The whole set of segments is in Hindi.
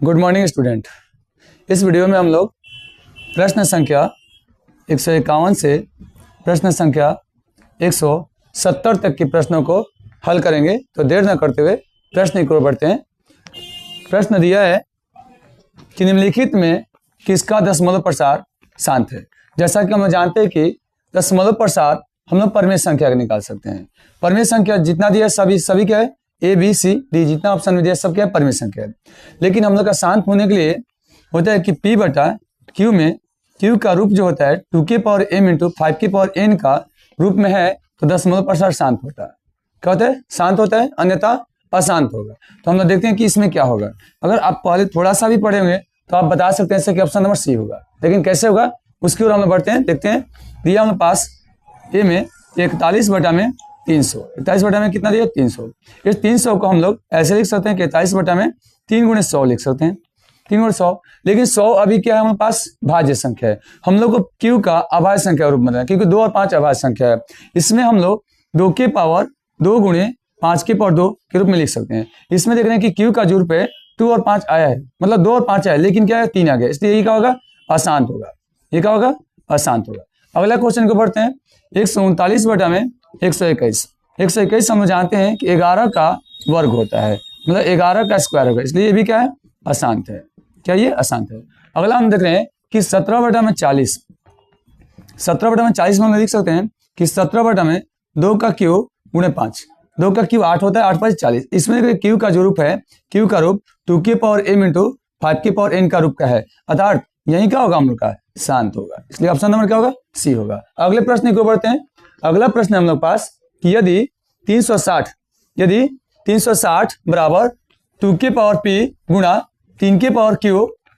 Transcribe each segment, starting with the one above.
Good morning student. इस वीडियो में हम लोग प्रश्न संख्या 151 से प्रश्न संख्या 170 तक के प्रश्नों को हल करेंगे। तो देर न करते हुए प्रश्न की ओर बढ़ते हैं। प्रश्न दिया है कि निम्नलिखित में किसका दशमलव प्रसार शांत है। जैसा कि हम लोग जानते हैं कि दशमलव प्रसार हम लोग परिमेय संख्या का निकाल सकते हैं। परिमेय संख्या जितना दिया सभी क्या है, ए बी सी डी, जितना ऑप्शन में दिया सब क्या है, परिमेय संख्या है। लेकिन हम लोग का शांत होने के लिए होता है कि पी बटा क्यू में क्यू का रूप जो होता है 2m इंटू 5n का रूप में है, तो दशमलव प्रसार शांत होता है। क्या होता है? शांत होता है, अन्यथा अशांत होगा। तो हम लोग देखते हैं कि इसमें क्या होगा। अगर आप पहले थोड़ा सा भी पढ़े होंगे तो आप बता सकते हैं कि ऑप्शन नंबर सी होगा, लेकिन कैसे होगा उसकी ओर हम लोग बढ़ते हैं। देखते हैं, दिया हमारे पास ए में 41 बटा में 300, 41 बटा में कितना दिया 300। इस 300 को हम लोग ऐसे लिख सकते हैं कि 41 बटा में 3 गुणे 100 लिख सकते हैं, 3 गुणे 100। लेकिन 100 अभी क्या है हमारे पास, भाज्य संख्या है। हम लोग को क्यू का अभाज्य संख्या रूप में है, क्योंकि 2 और 5 अभाज्य संख्या है। इसमें हम लोग 2 के पावर 2 गुणे 5 के पावर 2 के रूप में लिख सकते हैं। इसमें देख रहे हैं कि क्यू का जो रूप है 2 और 5 आया है, मतलब 2 और 5 आया है, लेकिन क्या है 3 आ गया, इसलिए ये क्या होगा, अशांत होगा। ये क्या होगा, अशांत होगा। अगला क्वेश्चन को पढ़ते हैं। 139 बटा में 121, 121 हम जानते हैं कि 11 का वर्ग होता है, मतलब 11 का स्क्वायर होगा, इसलिए ये भी क्या है, अशांत है। क्या ये अशांत है। अगला हम देख रहे हैं कि 17 बटा में 40, 17 बटा में 40 में हम लिख सकते हैं कि 17 बटा में 2 का क्यू गुणे 5, 2 का क्यू 8 होता है, 8 5 40। इसमें क्यू का जो रूप है, क्यू का रूप 2m इंटू 5n का रूप का है, अर्थात यही क्या होगा हम लोग का, शांत होगा। इसलिए ऑप्शन नंबर क्या होगा, सी होगा। अगले प्रश्न को बढ़ते हैं। अगला प्रश्न हम लोग पास कि यदि 360 बराबर 2 के पावर p गुणा 3 के पावर q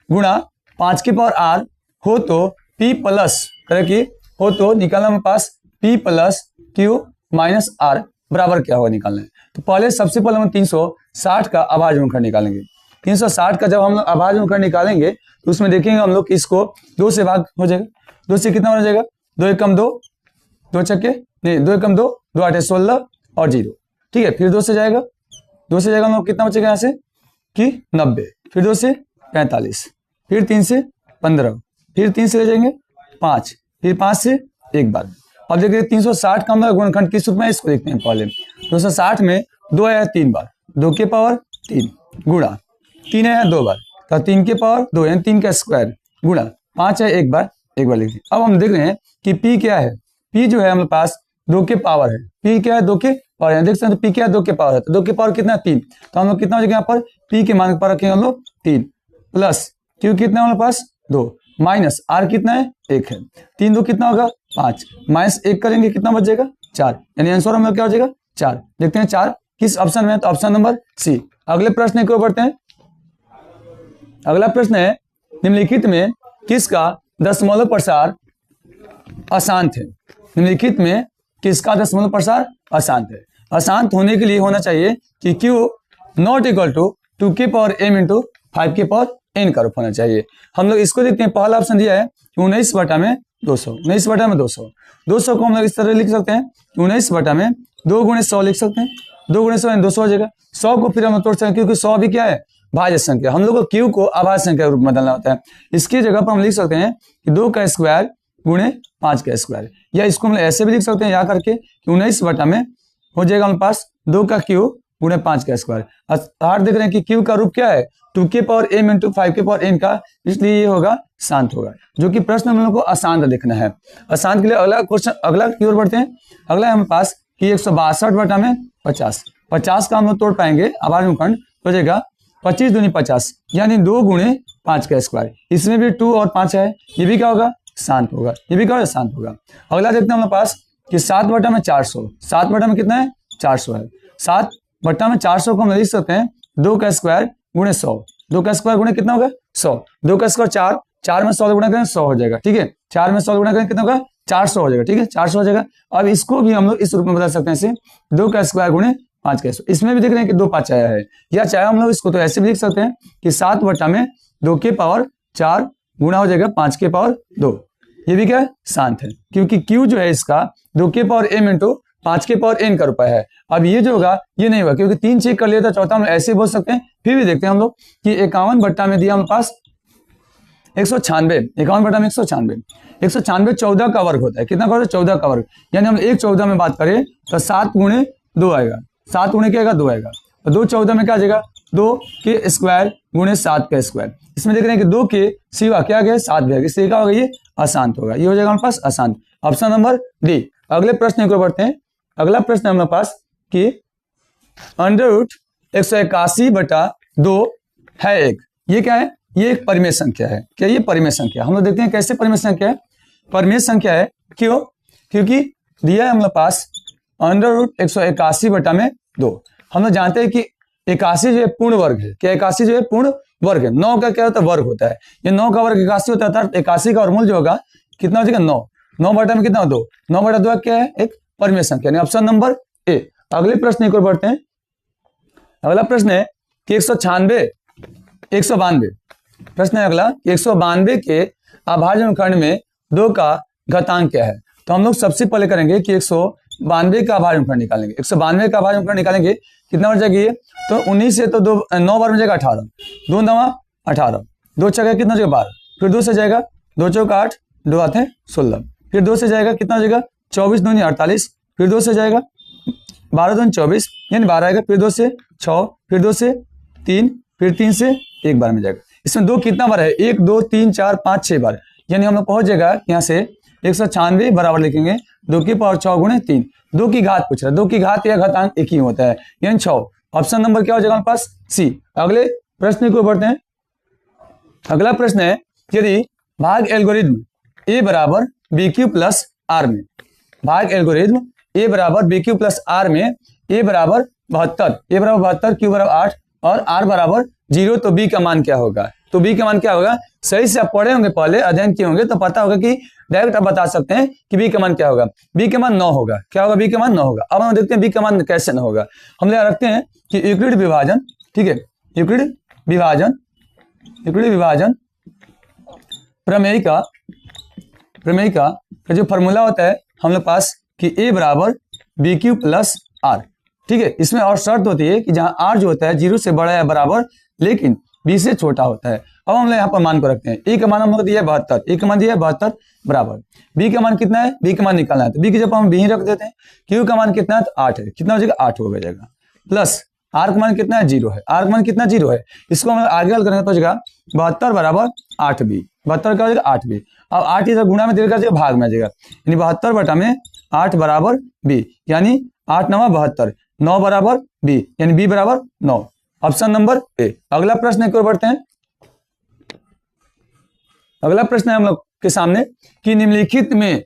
गुणा 5 के पावर r हो तो p प्लस करे कि हो तो निकालना हमारे पास p plus q minus r बराबर क्या होगा निकालना है। तो पहले सबसे पहले हम 360 का अभाज्य गुणनखंड निकालेंगे। 360 का जब हम लोग अभाज्य गुणनखंड निकालेंगे तो उसमें देखेंगे हम लोग इसको 2 से भाग हो जाएगा। 2 से कितना हो जाएगा, 2 एकम 2, 2 छक्के नहीं 2 एकम 2, 2 8 16 और 0, ठीक है। फिर 2 से जाएगा, 2 से जाएगा हम लोग कितना बचेगा यहाँ से कि 90, फिर 2 से 45, फिर 3 से 15, फिर 3 से ले जाएंगे 5, फिर 5 से एक बार। अब देखिए 360 का हम लोग गुणनखंड किस रूप में, इसको देखते हैं पहले। 260 में 2 आया 3 बार, 2 के पावर 3 गुणा 3 आया 2 बार, तो 3 के पावर 2 यानी 3 का स्क्वायर गुणा 5 है एक बार लिख दिए। अब हम देख रहे हैं कि p क्या है, p जो है हमारे पास 2 के पावर है, p क्या है 2 के पावर है, देख सकते हैं p क्या है 2 के पावर है, तो 2 के पावर कितना है 3, तो हम लोग कितना हो जाएगा यहाँ पर p के मान पर रखेंगे हम लोग 3 प्लस q कितना हमारे पास 2 माइनस r कितना है 1 है, 3 2 कितना होगा 5 माइनस 1 करेंगे कितना बच जाएगा 4, यानी आंसर हम लोग क्या हो जाएगा 4। देखते हैं 4 किस ऑप्शन में है, तो ऑप्शन नंबर सी। अगले प्रश्न की ओर बढ़ते हैं। अगला प्रश्न है निम्नलिखित में किसका दशमलव प्रसार अशांत है। निम्नलिखित में किसका दशमलव प्रसार अशांत है। अशांत होने के लिए होना चाहिए कि q नॉट इक्वल टू 2 के पावर m इंटू 5 के पावर n का रूप होना चाहिए। हम लोग इसको देखते हैं, पहला ऑप्शन दिया है 19 बटा में 200, 19 बटा में 200, 200 को हम लोग इस तरह लिख सकते हैं 19 बटा में 2 गुणे 100 लिख सकते हैं, 2 गुणे 100 200 हो जाएगा। 100 को फिर हम तोड़ सकते हैं क्योंकि 100 भी क्या है, भाज्य संख्या। हम लोग को क्यू को अभाज्य संख्या के रूप में बदलना होता है। इसकी जगह पर हम लिख सकते हैं कि 2 का स्क्वायर गुणे 5 का स्क्वायर, या इसको हम ऐसे भी लिख सकते हैं यहाँ करके 19 बटा में हो जाएगा हमारे पास 2 का क्यू गुणे 5 का स्क्वायर। अर्थात देख रहे हैं कि क्यू का रूप क्या है 2 के पावर m इंटू 5 के पावर n का, इसलिए ये होगा शांत होगा, जो कि प्रश्न हम लोग को अशांत देखना है। अशांत के लिए अगला क्वेश्चन, अगला की ओर बढ़ते हैं। अगला है हमारे पास कि 162 बटा में 50, 50 का हम लोग तोड़ पाएंगे अभाज्य गुणनखंड हो जाएगा 25 दूनी 50 यानी 2 गुणे 5 का स्क्वायर। इसमें भी 2 और 5 है, ये भी क्या होगा, शांत होगा, ये भी क्या होगा, शांत होगा। अगला देखते हैं हमारे पास कि 7 बटा में 400, 7 बटा में कितना है 400 है, 7 बटा में 400 को हम लिख सकते हैं 2 का स्क्वायर गुणे 100, 2 का स्क्वायर गुणे कितना होगा 100, 2 का स्क्वायर 4, 4 में 100 गुणा करें 100 हो जाएगा, ठीक है। 4 में 100 गुणा करें कितना होगा 400 हो जाएगा, ठीक है, 400 हो जाएगा। अब इसको भी हम लोग इस रूप में बदल सकते हैं, इसे 2 का स्क्वायर गुणे 5 का स्क्वायर। इसमें भी देख रहे हैं कि 2 5 आया है, या चाहे हम लोग इसको तो ऐसे भी लिख सकते हैं कि 7 बटा में 2 के पावर 4 गुणा हो जाएगा 5 के पावर 2, ये भी क्या है, शांत है, क्योंकि q जो है इसका 2 के पावर m इंटू 5 के पावर n का रुपए है। अब ये जो होगा ये नहीं होगा, क्योंकि 3 चेक कर लिया था, चौथा हम ऐसे बोल सकते हैं। फिर भी देखते हैं हम लोग कि 51 बट्टा में दिया हमारे पास 196, 51 बटा में 196, 196 14 का वर्ग होता है। कितना का वर्ग? 14 का वर्ग। यानी हम 1/14 में बात करें तो 7 गुणे 2 आएगा, 7 गुणे क्या आएगा? 2 आएगा। तो 2/14 में क्या आ जाएगा? 2 के स्क्वायर गुणे 7 का स्क्वायर। इसमें देख रहे हैं कि 2 के सिवा क्या गया? 7 गया, इसलिए क्या होगा? ये अशांत होगा। ये हो जाएगा हमारे पास अशांत। Option number D. अगले प्रश्न को बढ़ते हैं। अगला प्रश्न है हमारे पास कि √181/2 है एक, ये क्या है? ये एक परिमेय संख्या है। क्या ये परिमेय संख्या? हम लोग देखते हैं कैसे परिमेय संख्या है। परिमेय संख्या है क्यों? क्योंकि दिया है हम लोग पास √181/2। हम लोग जानते हैं कि 81 जो है पूर्ण वर्ग है। क्या 81 जो है पूर्ण वर्ग है? 9 का क्या होता है? वर्ग होता है। ये 9 का वर्ग 81 होता है, अर्थात 81 का वर्गमूल जो होगा कितना हो जाएगा? 9। 9 बटा में कितना? 2। 9 बटा 2 क्या है? एक परिमेय संख्या, यानी ऑप्शन नंबर ए। अगले प्रश्न को बढ़ते हैं। अगला प्रश्न है कि 192 प्रश्न है अगला, 192 के अभाज्य खंड में 2 का घातांक क्या है? तो हम लोग सबसे पहले करेंगे कि 192 का अभाज्य खंड निकालेंगे। 192 का अभाज्य खंड निकालेंगे, कितना बन जाएगा? ये तो 19 से तो 9 बार में जाएगा 18, 2 9 18, 2 छः कितना जाएगा? 12, फिर 2 से जाएगा 2 चौका 8, 2 आते हैं 16, फिर 2 से जाएगा कितना हो जाएगा? 24 दूनी 48, फिर 2 से जाएगा 12 दूनी 24, यानी 12 आएगा, फिर 2 से 6, फिर 2 से 3, फिर 3 से 1 बार में जाएगा। इसमें 2 कितना बार है? 1 2 3 4 5 6 बार, यानी हम लोग पहुंच जाएगा यहाँ से 196 बराबर लिखेंगे 2 की पावर 6 गुणे 3। 2 की घात पूछ रहा है, 2 की घात या घातांक एक ही होता है, यानी 6। ऑप्शन नंबर क्या हो जाएगा हमारे पास? सी। अगले प्रश्न को बढ़ते हैं। अगला प्रश्न है यदि भाग एल्गोरिथम ए बराबर बी क्यू प्लस आर में, भाग एल्गोरिथम ए बराबर बी क्यू प्लस आर में ए बराबर 72, क्यू बराबर 8 और आर बराबर 0, तो बी का मान क्या होगा? तो बी का मान क्या होगा? सही से आप पढ़े होंगे, पहले अध्ययन किए होंगे, तो पता होगा कि डायरेक्ट आप बता सकते हैं कि बी का मान क्या होगा। बी का मान 9 होगा। क्या होगा? बी का मान 9 होगा। अब हम देखते हैं बी का मान कैसे 9 होगा। हम लोग रखते हैं कि यूक्लिड विभाजन, ठीक है, यूक्लिड विभाजन प्रमेय का जो फॉर्मूला होता है हम लोग पास कि ए बराबर बी क्यू प्लस आर, ठीक है। इसमें और शर्त होती है कि जहां आर जो होता है 0 से बड़ा या बराबर लेकिन बी से छोटा होता है। अब हम लोग यहाँ पर मान को रखते हैं। ए का मान हम लोग दिया है 72, ए का मान दिया है 72 बराबर, बी का मान कितना है? बी का मान निकालना है, तो बी की जगह हम बी ही रख देते हैं। क्यू का मान कितना है? तो 8 है, कितना हो जाएगा? 8 हो जाएगा, प्लस आर का मान कितना है? 0 है, आर का मान कितना? 0 है। इसको हम आगे हल करेंगे तो हो जाएगा 72 बराबर 8b, 72 क्या हो जाएगा? 8b। अब 8 इधर गुणा में देकर जाएगा, भाग में आ जाएगा, यानी 72 बटा में 8 बराबर b, यानी 8 9 72, 9 बराबर b, यानी b बराबर 9। Option number A. अगला प्रश्न एक और बढ़ते हैं। अगला प्रश्न है हम लोग के सामने कि निम्नलिखित में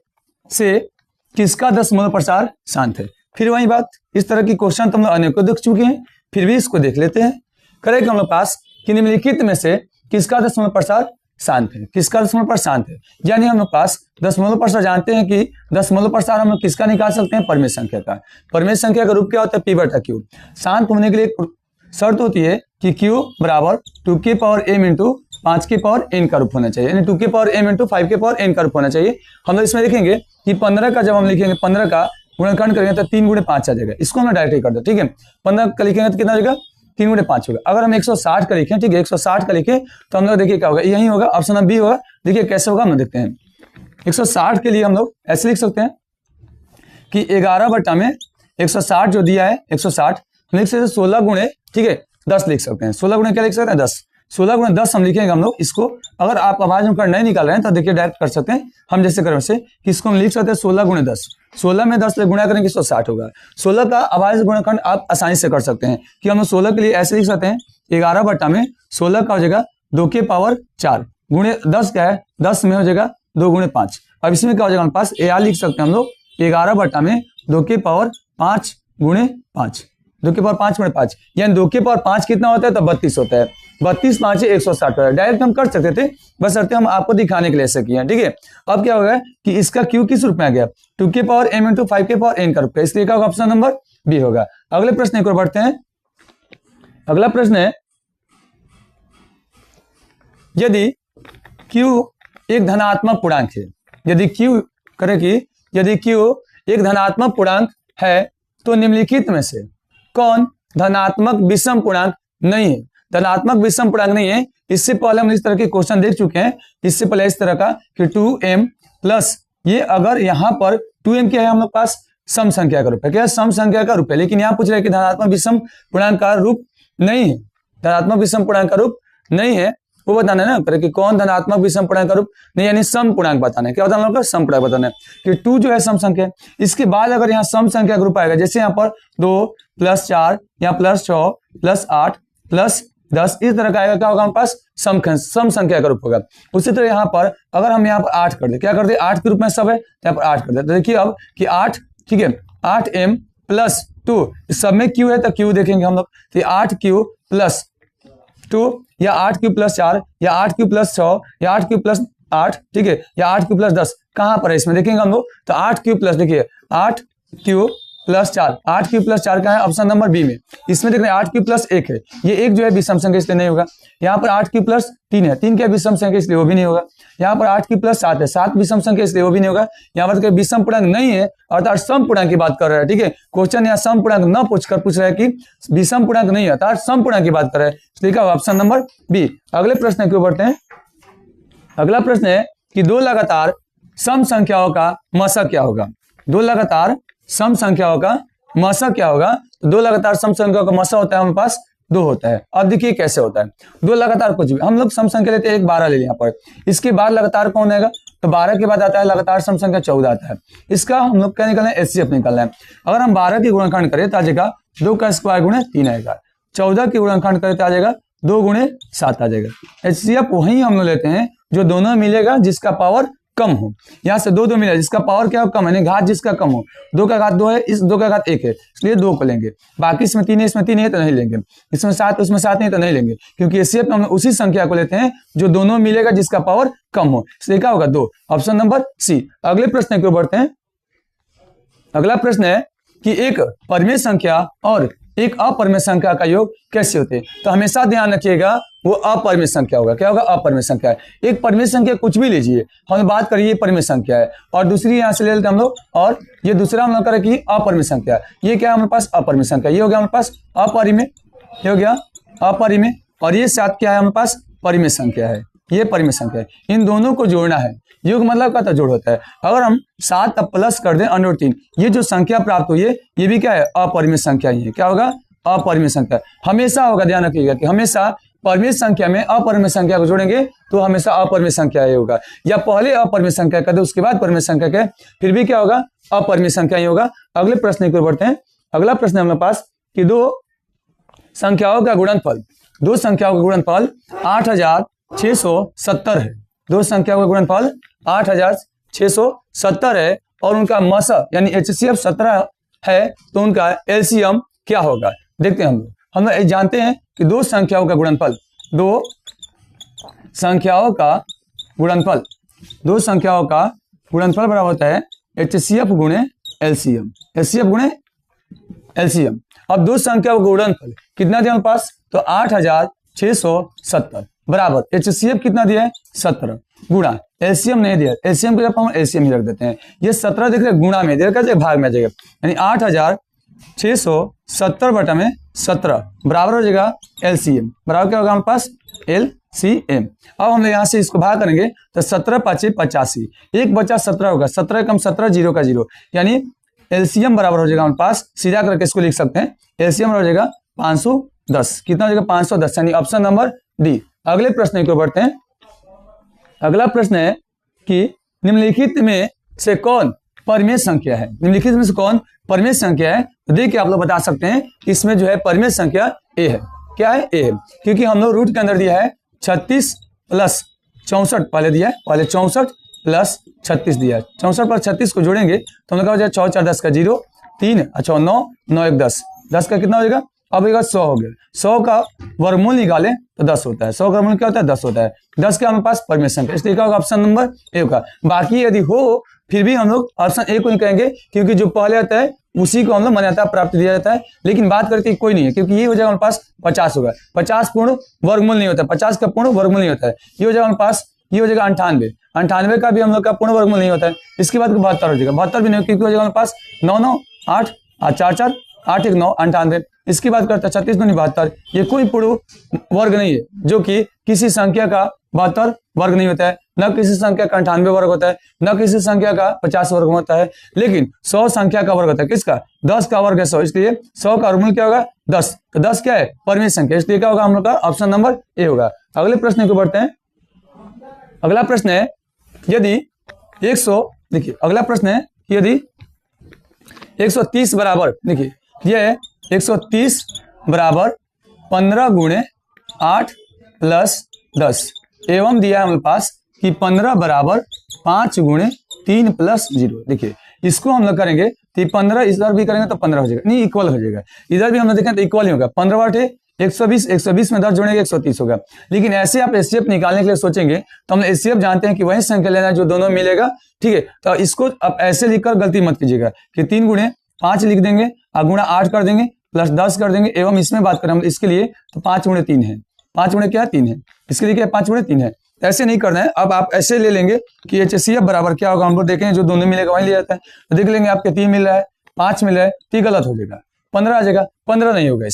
से किसका दशमलव प्रसार शांत है? फिर वही बात, इस तरह की क्वेश्चन तो हम लोग अनेकों देख चुके हैं, फिर भी इसको देख लेते हैं। करेक्ट हम लोग पास कि निम्नलिखित में से किसका दशमलव प्रसार शांत है? किसका दशमलव प्रसार शांत है? यानी हम लोग पास दशमलव प्रसार जानते हैं कि दशमलव प्रसार हम लोग किसका निकाल सकते हैं? परिमेय संख्या का। परिमेय संख्या का रूप क्या होता है? पी बटा क्यू। शांत होने के लिए एक शर्त होती है कि क्यू बराबर 2 की पावर m इंटू 5 की पावर n का रूप होना चाहिए, यानी 2 की पावर m इंटू 5 की पावर n का रूप होना चाहिए। हम लोग इसमें देखेंगे कि 15 का जब हम लिखेंगे 15 का गुणनखंड करेंगे तो 3 गुणे 5 आ जाएगा। इसको हम डायरेक्ट कर दो, ठीक है। 15 का लिखेंगे तो कितना हो जाएगा? 3 गुणे 5 होगा। अगर हम 160 का लिखें, ठीक है, 160 का लिखें तो हम लोग देखिए क्या होगा, यही होगा, ऑप्शन नंबर बी होगा। देखिए कैसे होगा हम देखते हैं। 160 के लिए हम लोग ऐसे लिख सकते हैं कि 11 बटा में 160 जो दिया है 160 हम लिख सकते हैं 16 गुणे, ठीक है, 10 लिख सकते हैं। 16 गुणे क्या लिख सकते हैं? 10। 16 गुणे 10 हम लिखेंगे हम लोग इसको। अगर आप आवाज में नहीं निकाल रहे हैं तो देखिए डायरेक्ट कर सकते हैं हम जैसे करें वैसे, कि इसको हम लिख सकते हैं 16 गुणे 10। 16 में 10 से गुणा करेंगे 160 होगा। 16 का आवाज गुणनखंड आप आसानी से कर सकते हैं कि हम 16 के लिए ऐसे लिख सकते हैं 11 बटा में 16 का हो जाएगा 2 की पावर 4 गुणे 10 क्या है? 10 में हो जाएगा 2 गुणे 5। अब इसमें क्या हो जाएगा हमारे पास? ए आर लिख सकते हैं हम लोग 11 बटा में 2 की पावर 5 गुणे 5, 2 की पावर 5 गुणे 5, यानी 2 की पावर 5 कितना होता है? तो 32 होता है। 32 5 160 होता है। डायरेक्ट हम कर सकते थे, बस करते हम आपको दिखाने के लिए ऐसे किया, ठीक है। अब क्या होगा कि इसका क्यू किस रूप में आ गया? 2 की पावर m इंटू 5 की पावर n का रूप, इसलिए क्या होगा? ऑप्शन नंबर बी होगा। अगले प्रश्न एक और बढ़ते हैं। अगला प्रश्न है यदि q एक धनात्मक पूर्णांक है, यदि q करे कि यदि q एक धनात्मक पूर्णांक है तो निम्नलिखित में से कौन धनात्मक विषम पूर्णांक नहीं है। धनात्मक विषम पूर्णांक नहीं है, इससे पहले हम इस तरह के क्वेश्चन देख चुके हैं। इससे पहले इस तरह का कि 2m प्लस ये अगर यहाँ पर 2m क्या है हम लोग पास सम संख्या का रूप है, क्या सम संख्या का रूप है, लेकिन यहाँ पूछ रहे हैं कि धनात्मक विषम पूर्णांक का रूप नहीं है, धनात्मक विषम पूर्णांक का रूप नहीं है, वो बताना है ना कि कौन धनात्मक विषम पूर्णांक का रूप नहीं, यानी सम पूर्णांक बताना है। क्या बताना होगा, सम पूर्णांक बताना है कि 2 जो है सम संख्या है। इसके बाद अगर यहाँ सम संख्या का रूप आएगा, जैसे यहाँ पर 2 + 4 या +6 + 8 + 10 इस तरह का आएगा, क्या होगा हमारे पास सम संख्या का रूप होगा। उसी तरह यहाँ पर अगर हम यहाँ पर 8 कर दे, क्या कर दे 8 के रूप में सब है, यहाँ पर 8 कर दे, तो देखिए अब कि 8 ठीक है 8m + 2 इस सब में q है तो q देखेंगे हम लोग, तो 8q + 2 या 8q + 4 या 8q + 6 या 8q + 8 ठीक है या 8q + 10 कहाँ पर है इसमें देखेंगे हम लोग, तो 8q + देखिए 8q + 4 8q + 4 का है ऑप्शन नंबर बी में। इसमें देख रहे हैं 8q + 1 है, ये एक जो है विषम संख्या इसलिए नहीं होगा। यहाँ पर 8q + 3 है, 3 क्या विषम संख्या इसलिए वो भी नहीं होगा। यहाँ पर 8q + 7 है, 7 विषम संख्या इसलिए वो भी नहीं होगा। यहाँ पर विषम पूर्णांक नहीं है अर्थात सम पूर्णांक की बात कर रहा है, ठीक है। क्वेश्चन यहाँ सम पूर्णांक न पूछकर पूछ रहा है कि विषम पूर्णांक नहीं है अर्थात सम पूर्णांक की बात कर रहा है, इसलिए क्या ऑप्शन नंबर बी। अगले प्रश्न क्यों बढ़ते हैं। अगला प्रश्न है कि 2 लगातार सम संख्याओं का मसा क्या होगा। 2 लगातार सम संख्याओं का मसा क्या होगा, तो 2 लगातार सम संख्याओं का मसा होता है हमारे पास 2 होता है। अब देखिए कैसे होता है, 2 लगातार कुछ भी हम लोग सम संख्या लेते हैं, एक 12 ले लिया यहाँ पर, इसके बाद लगातार कौन आएगा, तो 12 के बाद आता है लगातार सम संख्या 14 आता है। इसका हम लोग क्या निकालना है, एचसीएफ निकालना है। अगर हम 12 की गुणनखंड करें तो आ जाएगा 2 का स्क्वायर गुणे 3 आएगा, 14 की गुणनखंड करें तो आ जाएगा 2 गुणे 7 आ जाएगा। एचसीएफ वही हम लोग लेते हैं जो दोनों मिलेगा जिसका पावर कम हो, यहाँ से 2 मिला जिसका पावर क्या हो कम है, घात जिसका कम हो, 2 का घात 2 है, इस 2 का घात 1 है इसलिए 2 को लेंगे। बाकी इसमें 3 है, इसमें 3 है तो नहीं लेंगे, इसमें 7 उसमें 7 नहीं तो नहीं लेंगे, क्योंकि एचसीएफ में हम उसी संख्या को लेते हैं जो दोनों मिलेगा जिसका पावर कम हो, इसलिए क्या होगा 2, ऑप्शन नंबर सी। अगले प्रश्न की ओर बढ़ते हैं। अगला प्रश्न है कि एक परिमेय संख्या और एक अपरिमेय संख्या का योग कैसे होते हैं, तो हमेशा ध्यान रखिएगा वो अपरिमेय संख्या होगा। क्या होगा, अपरिमेय संख्या है। एक परिमेय संख्या कुछ भी लीजिए, हम बात करिए ये परिमेय संख्या है और दूसरी यहाँ से ले लेते हम लोग, और ये दूसरा हम लोग करें कि अपरिमेय संख्या, ये क्या है हमारे पास अपरिमेय संख्या, ये हो गया हमारे पास अपरिमेय, ये हो गया अपरिमेय, और ये साथ क्या है हमारे पास परिमेय संख्या है, ये परिमेय संख्या है। इन दोनों को जोड़ना है, योग मतलब क्या जोड़ होता है। अगर हम 7 अब प्लस कर दें √3, ये जो संख्या प्राप्त हुई है ये भी क्या है अपरिमेय संख्या ही है। क्या होगा, अपरिमेय संख्या हमेशा होगा, ध्यान रखिएगा कि हमेशा परिमेय संख्या में अपरिमेय संख्या को जोड़ेंगे तो हमेशा अपरिमेय संख्या ही होगा, या पहले अपरिमेय संख्या कर दे उसके बाद परिमेय संख्या के, फिर भी क्या होगा अपरिमेय संख्या ही होगा। अगले प्रश्न की ओर बढ़ते हैं। अगला प्रश्न है हमारे पास कि 2 संख्याओं का गुणनफल, 2 संख्याओं का गुणनफल 8670 है। 2 संख्याओं का गुणनफल 8670 है और उनका मसा यानी एचसीएफ 17 है, तो उनका एलसीएम क्या होगा। देखते हैं हम लोग जानते हैं कि 2 संख्याओं का गुणनफल, 2 संख्याओं का गुणनफल, 2 संख्याओं का गुणनफल बराबर होता है एचसीएफ गुणे एलसीएम, एचसीएफ गुणे एलसीएम। अब 2 संख्याओं का गुणनफल कितना दिया हमारे पास, तो 8670 बराबर एचसीएफ कितना दिया है 17 गुणा एलसीएम नहीं दिया, एलसीएम के हम एलसीएम ही रख देते हैं। ये 17 देख रहे गुणा में दे रखा भाग में आ जाएगा, यानी 8670 बटा में 17 बराबर हो जाएगा एलसीएम, बराबर क्या होगा हमारे पास एलसीएम। अब हम यहाँ से इसको भाग करेंगे तो 17 × 5 = 85, 1 बचा 17 होगा, 17 कम 17 0 का 0, यानी एलसीएम बराबर हो जाएगा हमारे पास, सीधा करके इसको लिख सकते हैं, एलसीएम हो जाएगा 510, कितना हो जाएगा 510, यानी ऑप्शन नंबर डी। अगले प्रश्न को बढ़ते हैं। अगला प्रश्न है कि निम्नलिखित में से कौन परिमेय संख्या है, निम्नलिखित में से कौन परिमेय संख्या है, तो देखिए आप लोग बता सकते हैं इसमें जो है परिमेय संख्या ए है। क्या है, ए है, क्योंकि हम लोग रूट के अंदर दिया है 36 + 64 पहले दिया है, पहले 64 + 36 दिया है, 64 + 36 को जोड़ेंगे तो हम लोग हो जाएगा 4 × 4 = 10 का 0, 3 अच्छा 9 9 1 10, 10 का कितना हो जाएगा, अब 100 हो गया, 100 का वर्गमूल निकाले तो 10 होता है, 100 का वर्गमूल क्या होता है 10 होता है, 10 के हमारे पास परिमेय संख्या, इसलिए क्या होगा ऑप्शन नंबर ए होगा। बाकी यदि हो फिर भी हम लोग ऑप्शन ए को नहीं कहेंगे, क्योंकि जो पहले आता है उसी को हम लोग मान्यता प्राप्त दिया जाता है, लेकिन बात करते हैं कोई नहीं है, क्योंकि ये हो जाएगा हमारे पास 50 होगा, 50 पूर्ण वर्गमूल नहीं होता, 50 का पूर्ण वर्गमूल नहीं होता है, ये हो जाएगा हमारे पास, ये हो जाएगा 98, 98 का भी हम लोग का पूर्ण वर्गमूल नहीं होता है, इसके बाद 72 हो जाएगा, 72 भी नहीं, क्योंकि हो जाएगा हमारे पास 9 9 8 8 4 4 8 1 9 98। इसकी बात करते हैं 36 दूनी 72। ये कोई पूर्ण वर्ग नहीं है जो कि किसी संख्या का 72 वर्ग नहीं होता है, न किसी संख्या का 98 वर्ग होता है, न किसी संख्या का 50 वर्ग होता है, लेकिन 100 संख्या का वर्ग होता है। किसका? 10 का वर्ग है 100, इसलिए 100 का वर्गमूल क्या होगा? 10। तो 10 क्या है? परिमित संख्या, इसलिए क्या होगा हम लोग का? ऑप्शन नंबर ए होगा। अगले प्रश्न को बढ़ते हैं। अगला प्रश्न है यदि 100, देखिए अगला प्रश्न है यदि 130 बराबर, देखिए यह 130 बराबर 15 गुणे 8 प्लस 10 एवं दिया है हमारे पास कि 15 बराबर 5 गुणे 3 प्लस 0। देखिए इसको हम लोग करेंगे तो 15 इधर भी करेंगे तो 15 हो जाएगा, नहीं इक्वल हो जाएगा। इधर भी हम लोग देखें तो इक्वल ही होगा। 15 बटे 120, 120 में 10 जोड़ेंगे 130 होगा। लेकिन ऐसे आप एचसीएफ निकालने के लिए सोचेंगे तो हम एचसीएफ जानते हैं कि वही संख्या लेना है जो दोनों मिलेगा, ठीक है। तो इसको आप ऐसे लिखकर गलती मत कीजिएगा कि 3 गुणे 5 लिख देंगे और गुणा 8 कर देंगे प्लस 10 कर देंगे एवं इसमें बात करें हम इसके लिए तो 5 गुणे 3 है। 5 गुणे क्या है? 3 है। इसके लिए क्या है? 5 गुणे 3 है। ऐसे नहीं करना है। अब आप ऐसे ले लेंगे कि एचसीएफ बराबर क्या होगा, हम लोग देखेंगे जो दोनों मिलेगा वही ले जाता है। तो देख लेंगे आपके 3 मिल रहा है, 5 मिल रहा है, तो गलत हो जाएगा, 15 आ जाएगा। 15 नहीं होगा,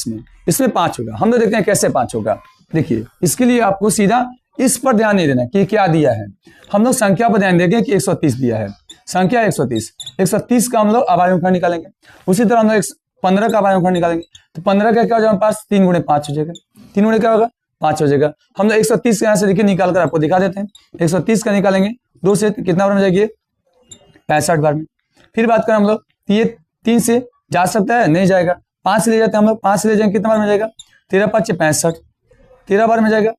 इसमें 5 होगा। हम लोग देखते हैं कैसे 5 होगा। देखिए इसके लिए आपको सीधा इस पर ध्यान नहीं देना कि क्या दिया है, हम लोग संख्या पर ध्यान देंगे कि 130 दिया है, संख्या 130 का हम लोग अभाज्य निकालेंगे। उसी तरह हम लोग 15 का अभाज्य निकालेंगे तो 15 का क्या हो जाएगा हमारे पास? 3 गुणे 5 हो जाएगा। 3 गुणे क्या होगा? 5 हो जाएगा। हम लोग 130 यहाँ से देखिए निकाल कर आपको दिखा देते हैं। 130 का निकालेंगे 2 से कितना बार में जाएगी? 65 बार में। फिर बात करें हम लोग ये 3 से जा सकता है, नहीं जाएगा। 5 से ले जाते हैं हम लोग, 5 से ले जाएंगे कितना बार में जाएगा? 13 5 65, 13 बार में जाएगा,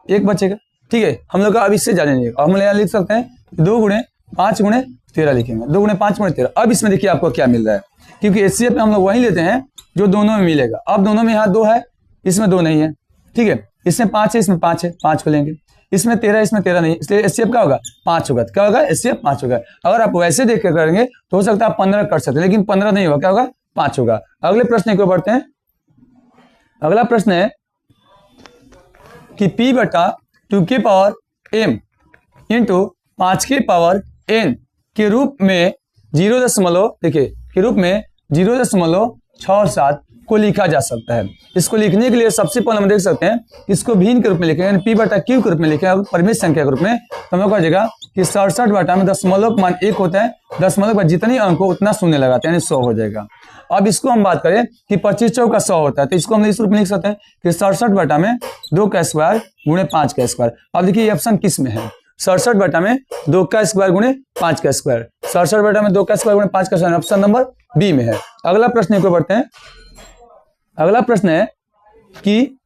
1 बचेगा, ठीक है। हम लोग का अब इससे जाने नहीं, हम यहाँ लिख सकते हैं 2 गुणे 5 गुणे 13 लिखेंगे, 2 गुणे 5 गुणे 13। अब इसमें देखिए आपको क्या मिल रहा है, क्योंकि एचसीएफ में हम लोग वही लेते हैं जो दोनों में मिलेगा। अब दोनों में यहाँ 2 है, इसमें 2 नहीं है, ठीक है। इसमें 5 है, इसमें 5 है, 5 को लेंगे। इसमें 13 है, इसमें 13 नहीं है, इसलिए एचसीएफ क्या होगा? 5 होगा। क्या होगा? एचसीएफ 5 होगा। अगर आप वैसे देख कर करेंगे तो हो सकता है आप 15 कर सकते हैं, लेकिन 15 नहीं होगा। क्या होगा? 5 होगा। अगले प्रश्न को बढ़ते हैं। अगला प्रश्न है कि p बटा 2 की पावर m इंटू 5 की पावर n के रूप में 0. देखिए के रूप में 0.67 को लिखा जा सकता है। इसको लिखने के लिए सबसे पहले हम देख सकते हैं इसको भिन्न के रूप में लिखेंगे, यानी p बटा q के रूप में लिखेंगे, परिमित संख्या के रूप में। तो हम लोग कहा जाएगा कि 67 बटा में दशमलव मान 1 होता है, दशमलव पर जितनी अंक हो उतना शून्य लगाते हैं, यानी 100 हो जाएगा। अब इसको हम बात करें कि 25 चौका 100 होता है, तो इसको हम इस रूप में लिख सकते हैं कि 67 बटा में 2 का स्क्वायर गुणे 5 का स्क्वायर। अब देखिए ये ऑप्शन किस में है? 67 बटा में 2 का स्क्वायर गुणे 5 का स्क्वायर। 67 बटा में 2 का स्क्वायर गुणे 5 का स्क्वायर ऑप्शन नंबर बी में है। अगला प्रश्न को बढ़ते हैं। अगला प्रश्न है कि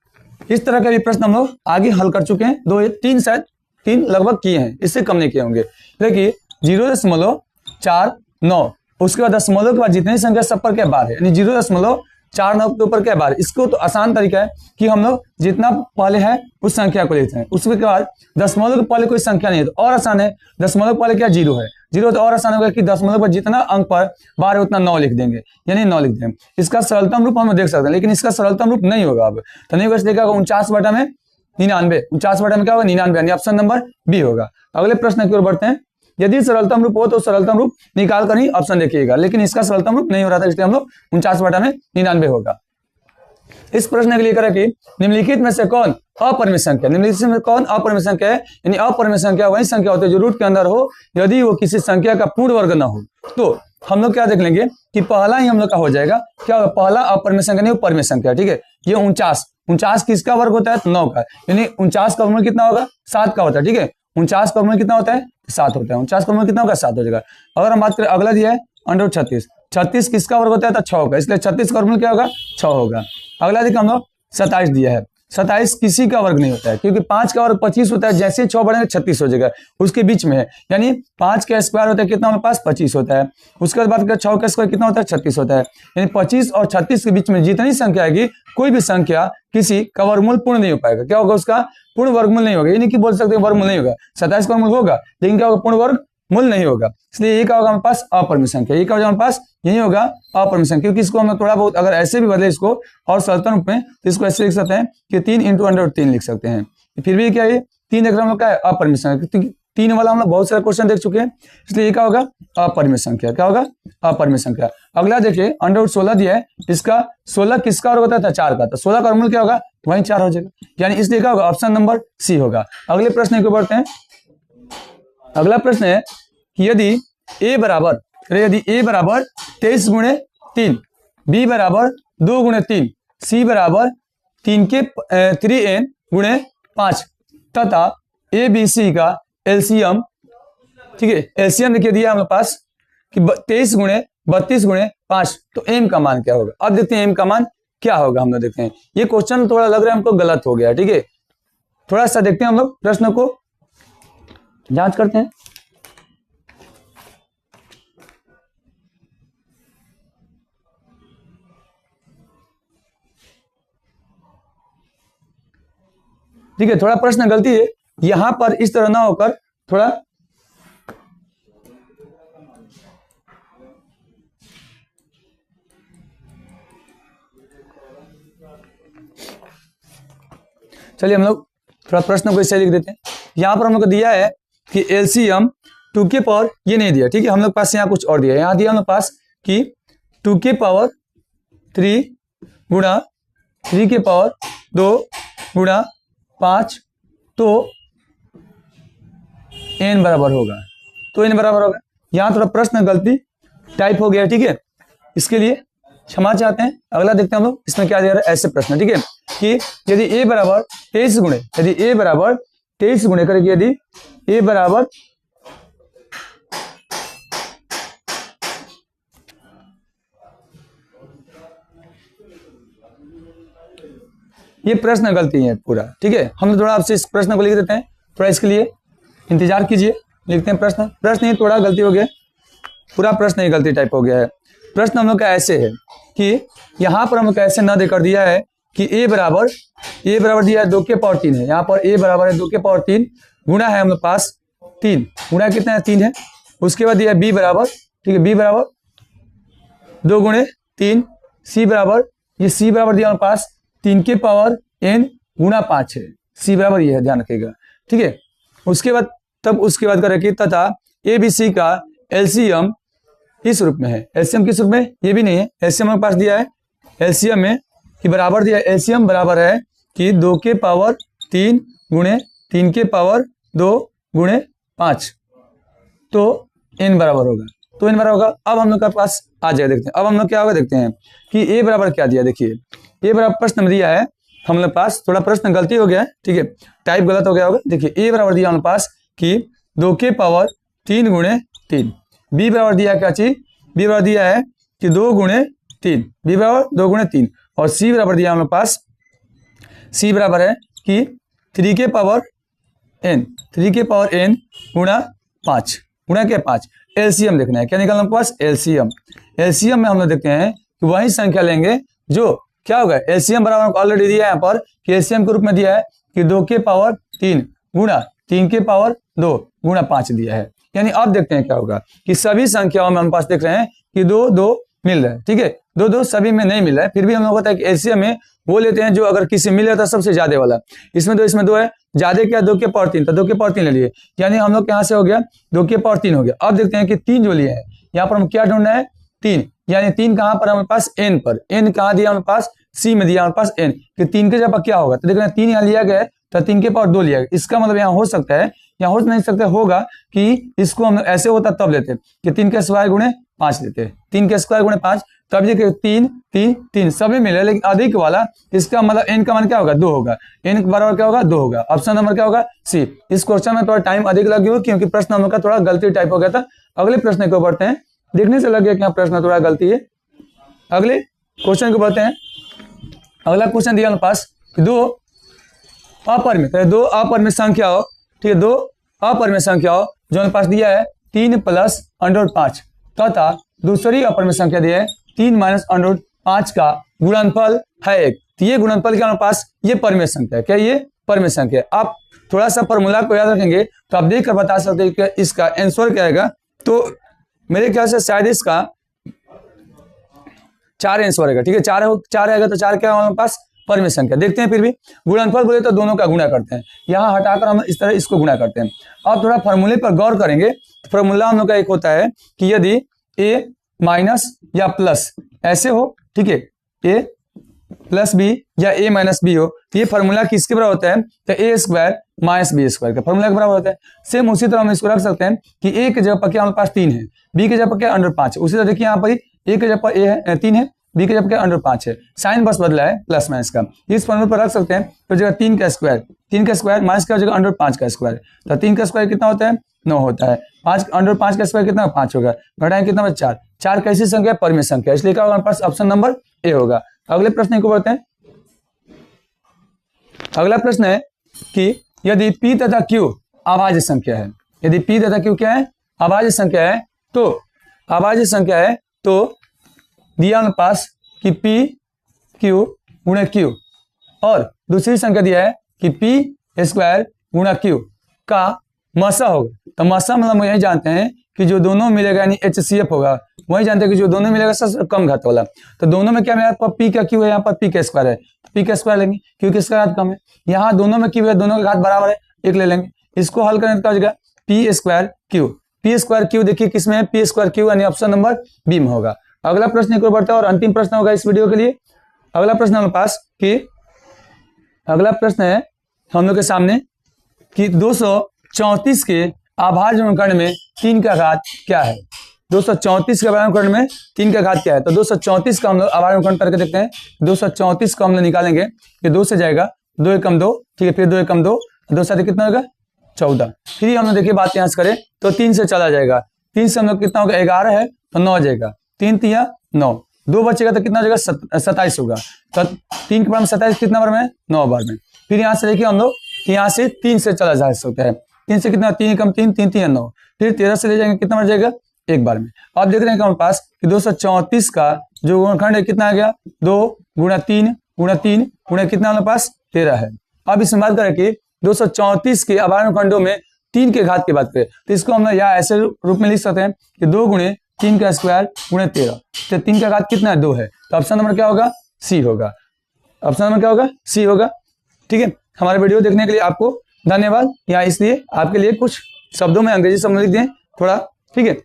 इस तरह का भी प्रश्न हम लोग आगे हल कर चुके हैं, 2 3 शायद 3 लगभग किए हैं, इससे कम नहीं किए होंगे। देखिए 0.49, उसके बाद दशमलव के बाद जितनी संख्या सब पर क्या बार है, यानी 0.49 के ऊपर क्या बार है। इसको तो आसान तरीका है कि हम लोग जितना पहले है उस संख्या को लेते हैं, उसके बाद दशमलव के पहले कोई संख्या नहीं है तो और आसान है। दशमलव पहले क्या? 0 है, 0 तो और आसान होगा कि दशमलव पर जितना अंक पर बार है उतना 9 लिख देंगे, यानी 9 लिख देंगे। इसका सरलतम रूप हम देख सकते हैं, लेकिन इसका सरलतम रूप नहीं होगा। अब तो नहीं बस देखा 49 बटा में 99, 49 बटा में क्या होगा? 99, यानी ऑप्शन नंबर बी होगा। अगले प्रश्न की ओर बढ़ते हैं। यदि सरलतम रूप हो तो सरलतम रूप निकाल कर ही ऑप्शन देखिएगा, लेकिन इसका सरलतम रूप नहीं हो रहा था, इसलिए हम लोग 49 बटा में 99 होगा। इस प्रश्न के लिए करें कि निम्नलिखित में से कौन अपरिमित संख्या, निम्नलिखित में कौन अपरिमित संख्या है, यानी अपरिमित संख्या वही संख्या होती है जो रूट के अंदर हो यदि वो किसी संख्या का पूर्ण वर्ग न हो। तो हम लोग क्या देख लेंगे कि पहला ही हम लोग का हो जाएगा, क्या होगा? पहला अपरिमित संख्या नहीं, परिमित संख्या, ठीक है। ये 49 किसका वर्ग होता है? 9 का, यानी 49 का वर्गमूल कितना होगा? 7 का होता है, ठीक है। 49 का वर्गमूल कितना होता है? 7 होता है। 49 का वर्गमूल कितना होगा? 7 हो जाएगा। अगर हम बात करें अगला दिया है √36, 36 किसका वर्ग होता है? तो 6 का, इसलिए 36 का वर्गमूल क्या होगा? 6 होगा। अगला देखिए हम लोग 27 दिया है, 27 किसी का वर्ग नहीं होता है, क्योंकि 5 का वर्ग 25 होता है, जैसे 6 बढ़ेगा 36 हो जाएगा, उसके बीच में है, यानी 5 का स्क्वायर होता है कितना हमारे पास? 25 होता है। उसके बाद 6 का स्क्वायर कितना होता है? 36 होता है, यानी 25 और 36 के बीच में जितनी संख्या आएगी कोई भी संख्या किसी का वर्गमूल पूर्ण नहीं हो पाएगा। क्या होगा? उसका पूर्ण वर्गमूल नहीं होगा, यानी कि बोल सकते हैं वर्गमूल नहीं होगा। 27 का वर्गमूल होगा लेकिन क्या होगा? पूर्ण वर्गमूल नहीं होगा, इसलिए ये क्या होगा हमारे पास? अपरिमित संख्या। ये क्या होगा हमारे पास? यही होगा अपरिमित संख्या, क्योंकि इसको हम थोड़ा बहुत अगर ऐसे भी बदले इसको और सरलतम रूप में, तो इसको ऐसे लिख सकते हैं कि 3 × √3 लिख सकते हैं। फिर भी क्या है 3 देख रहे हम लोग क्या है? अपरिमित संख्या, 3 वाला हम लोग बहुत सारे क्वेश्चन देख चुके हैं, इसलिए ये क्या होगा, अपरिमेय संख्या। क्या होगा, अपरिमेय संख्या। अगला देखिए अंडर रूट 16 दिया है, इसका 16 किसका वर्ग होता था, 4 का, तो 16 का वर्गमूल क्या होगा, वही 4 हो जाएगा, यानी इसलिए क्या होगा, ऑप्शन नंबर सी होगा। अगले प्रश्न को बढ़ते हैं। अगला प्रश्न है कि यदि a बराबर 23 गुणे 3, b बराबर 2 गुणे 3, c बराबर 3n गुणे 5 तथा ए बी सी का एलसीएम, ठीक है, एलसीएम देखिए दिया हमारे पास कि 23 गुणे 32 गुणे 5, तो एम का मान क्या होगा। अब देखते हैं एम का मान क्या होगा। हम लोग देखते हैं ये क्वेश्चन थोड़ा लग रहा है हमको गलत हो गया, ठीक है, थोड़ा सा देखते हैं हम लोग प्रश्न को जांच करते हैं। ठीक है, थोड़ा प्रश्न गलती है यहां पर, इस तरह ना होकर थोड़ा चलिए हम लोग थोड़ा प्रश्न को इसे लिख देते हैं। यहां पर हम लोग को दिया है कि एलसीएम 2 के पावर, ये नहीं दिया, ठीक है, हम लोग पास यहाँ कुछ और दिया है। यहाँ दिया हम लोग पास कि 2 के पावर 3 गुणा 3 के पावर 2 गुणा 5, तो n बराबर होगा, तो n बराबर होगा। यहां थोड़ा प्रश्न गलती टाइप हो गया, ठीक है, इसके लिए क्षमा चाहते हैं। अगला देखते हैं हम लोग, इसमें क्या दे रहा है, ऐसे प्रश्न, ठीक है, कि यदि a बराबर 23 गुणे, यदि a बराबर 23 गुणे करेगी, यदि a बराबर ये प्रश्न गलती है पूरा, ठीक है, हम थोड़ा आपसे इस प्रश्न को लिख देते हैं, थोड़ा इसके लिए इंतजार कीजिए, लिखते हैं प्रश्न ही थोड़ा गलती हो गया, पूरा प्रश्न ही गलती टाइप हो गया है। प्रश्न हम लोग का ऐसे है कि यहाँ पर हम लोग का ऐसे न देकर दिया है कि a बराबर दिया है 2 के पावर 3 है, यहाँ पर a बराबर है 2 के पावर 3 गुणा है हम लोग पास 3, गुणा कितना है, 3 है। उसके बाद दिया b बराबर, ठीक है, b बराबर 2 गुणे 3, c बराबर, ये c बराबर दिया हमारे पास 3 के पावर n गुणा 5 है, c बराबर ये है, ध्यान रखिएगा, ठीक है। उसके बाद कर रखिए तथा ए बी सी का एलसीएम इस रूप में है, एलसीएम किस रूप में, ये भी नहीं है, एलसीएम हमारे पास दिया है, एलसीएम में कि बराबर दिया है, एलसीएम बराबर है कि 2 के पावर 3 गुणे 3 के पावर 2 गुणे 5, तो n बराबर होगा, तो n बराबर होगा। अब हम लोग के पास आ जाएगा, देखते हैं अब हम लोग क्या होगा, देखते हैं कि a बराबर क्या दिया, देखिए a बराबर प्रश्न में दिया है हम लोग पास, थोड़ा प्रश्न गलती हो गया है, ठीक है, टाइप गलत हो गया होगा। देखिए a बराबर दिया हम लोग पास कि 2 के पावर 3 गुणे 3, b बराबर दिया क्या चीज, b बराबर दिया है कि 2 गुणे 3, b बराबर 2 गुणे 3, और c बराबर दिया हम लोग पास, c बराबर है कि 3 के पावर n गुणा 5, गुणा क्या 5, एलसीएम देखना है, क्या निकालना हमारे पास, एलसीएम में हम लोग देखते हैं कि वही संख्या लेंगे जो क्या होगा, एलसीएम बराबर ऑलरेडी दिया है यहाँ पर कि एलसीएम के रूप में दिया है कि 2 के पावर 3 गुणा 3 के पावर 2 गुणा 5 दिया है। यानी अब देखते हैं क्या होगा कि सभी संख्याओं में हम पास देख रहे हैं कि 2 2 मिल रहा है, ठीक है, 2 2 सभी में नहीं मिल रहा है, फिर भी हम लोग होता है कि एलसीएम में वो लेते हैं जो अगर किसी मिल रहा था सबसे ज्यादा वाला, इसमें 2 है, ज्यादा क्या 2 के पावर 3, तो 2 के पावर 3 ले लिए, यानी हम लोग यहाँ से हो गया 2 के पावर 3 हो गया। अब देखते हैं कि 3 जो लिए हैं यहाँ पर हम क्या ढूंढना है, 3, यानी 3 कहाँ पर हमारे पास, n पर, n कहाँ दिया हमारे पास, c में दिया हमारे पास n, कि 3 के जगह क्या होगा, तो देख रहे हैं 3 यहाँ लिया गया है, तो 3 के पावर 2 लिया गया, इसका मतलब यहाँ हो सकता है, यहाँ हो नहीं सकता, होगा कि इसको हम ऐसे होता तब लेते कि 3 के स्क्वायर गुणे 5 लेते, 3 के स्क्वायर गुणे 5, तब ये 3 3 3 सभी मिले, लेकिन अधिक वाला, इसका मतलब n का मान क्या होगा, 2 होगा, n बराबर क्या होगा, 2 होगा, ऑप्शन नंबर क्या होगा, सी। इस क्वेश्चन में थोड़ा टाइम अधिक लग गया क्योंकि प्रश्न हम लोग का थोड़ा गलती टाइप हो गया था। अगले प्रश्न को बढ़ते हैं, देखने से लग गया कि यहाँ प्रश्न थोड़ा गलती है, अगले क्वेश्चन को बढ़ते हैं। अगला क्वेश्चन दिया हमारे पास कि 2 अपरिमेय संख्या हो, ठीक है, 2 अपरिमेय संख्या हो जो हमारे पास दिया है 3 प्लस √5 तथा दूसरी अपरिमेय संख्या दिया है 3 माइनस √5 का गुणनफल है 1, तो ये गुणनफल क्या हमारे पास, ये परिमेय संख्या है, क्या ये परिमेय संख्या है। आप थोड़ा सा फॉर्मूला को याद रखेंगे तो आप देख कर बता सकते हैं कि इसका आंसर क्या आएगा, तो मेरे ख्याल से शायद इसका 4 आंसर आएगा, ठीक है, 4 आएगा, तो 4 क्या हमारे पास परमेय संख्या। देखते हैं फिर भी गुणनफल बोले तो दोनों का गुणा करते हैं, यहाँ हटाकर हम इस तरह इसको गुणा करते हैं। अब थोड़ा फॉर्मूले पर गौर करेंगे। फॉर्मूला हम लोग का एक होता है कि यदि a माइनस या प्लस ऐसे हो, ठीक है, a प्लस बी या a माइनस बी हो, तो ये फॉर्मूला किसके बराबर होता है, तो a square minus B square का फॉर्मूला के बराबर होता है। सेम उसी तरह हम इसको रख सकते हैं कि a के जगह पर क्या हमारे पास 3 है, b के जगह पर क्या अंडर 5 है। उसी तरह देखिए यहाँ पर a के जगह पर a है 3 है, b के जगह पर क्या अंडर 5 है, साइन बस बदला है प्लस माइनस का। इस फॉर्मूले पर रख सकते हैं तो जगह 3 का स्क्वायर माइनस का जगह अंडर 5 का स्क्वायर, तो 3 का स्क्वायर कितना होता है 9 होता है, 5 अंडर 5 का स्क्वायर कितना 5 होगा, घटाएं कितना 4। 4 कैसी संख्या है, परमेय संख्या, इसलिए क्या होगा हमारे पास ऑप्शन नंबर ए होगा। अगले प्रश्न को बढ़ते हैं। अगला प्रश्न है कि यदि p तथा q अभाज्य संख्या है, यदि p तथा q क्या है, अभाज्य संख्या है, तो अभाज्य संख्या है तो दिया हमारे पास कि p q गुणा q, और दूसरी संख्या दिया है कि p स्क्वायर गुणा q का मसा होगा। तो मसा मतलब हम यही जानते हैं कि जो दोनों मिलेगा यानी HCF होगा, वही जानते हैं कि जो दोनों मिलेगा सबसे कम घात वाला। तो दोनों में क्या मिला, p का q है, यहाँ पर p का स्क्वायर है, p का स्क्वायर लेंगे, q का स्क्वायर कम है, यहाँ दोनों में q है, दोनों के घात बराबर है, एक ले लेंगे। इसको हल करने का हो जाएगा p स्क्वायर q देखिए किसमें है, p स्क्वायर q यानी ऑप्शन नंबर बी में होगा। अगला प्रश्न एक और बढ़ता है और अंतिम प्रश्न होगा इस वीडियो के लिए। अगला प्रश्न हमारे पास कि अगला प्रश्न है हम लोग के सामने कि 234 के अभाज्य अनुकरण में 3 का घात क्या है। 234 के अभाज्य अनुकरण में 3 का घात क्या है, तो 234 का हम लोग अभाज्य अनुकरण करके देखते हैं। 234 को हम लोग निकालेंगे, ये 2 से जाएगा, 2 एकम 2, ठीक है, फिर 2 एकम 2, 2 साथ कितना होगा 14। फिर हम लोग देखिए बात यहाँ से करें तो 3 से चला जाएगा, 3 से हम लोग कितना होगा 11 है तो 9 आ जाएगा, 3 तिया 9, 2 बचेगा तो कितना हो जाएगा 27 होगा। तो 3 के बार में 27 कितना बार में 9 बार में। फिर यहाँ से देखिए हम लोग यहाँ से 3 से चला जा सकता है, 3 से कितना 3 कम 3, 3 3 9, फिर 13 से ले जाएंगे कितना बच जाएगा एक बार में। अब देख रहे हैं हमारे पास कि 234 का जो गुणनखंड है कितना आ गया 2 गुणा 3 गुणा 3 गुणा कितना हमारे पास 13 है। अब इसमें बात करें कि 234 के अभाज्य अनुखंडों में 3 के घात की बात करें तो इसको हम यहाँ ऐसे रूप में लिख सकते हैं कि 2 गुणे 3 का स्क्वायर गुणे 13, तो 3 का घात कितना है 2 है, तो ऑप्शन नंबर क्या होगा सी होगा। ऑप्शन नंबर क्या होगा सी होगा। ठीक है, हमारे वीडियो देखने के लिए आपको धन्यवाद। यहाँ इसलिए आपके लिए कुछ शब्दों में अंग्रेजी शब्द लिख दें थोड़ा, ठीक है,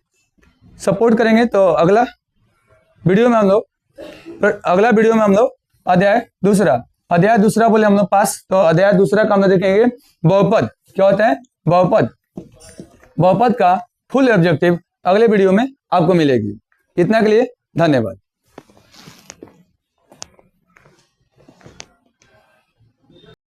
सपोर्ट करेंगे। तो अगला वीडियो में हम लोग अध्याय दूसरा बोले हम लोग पास, तो अध्याय दूसरा का हम लोग देखेंगे बहुपद क्या होता है, बहुपद का फुल ऑब्जेक्टिव अगले वीडियो में आपको मिलेगी। इतना के लिए धन्यवाद।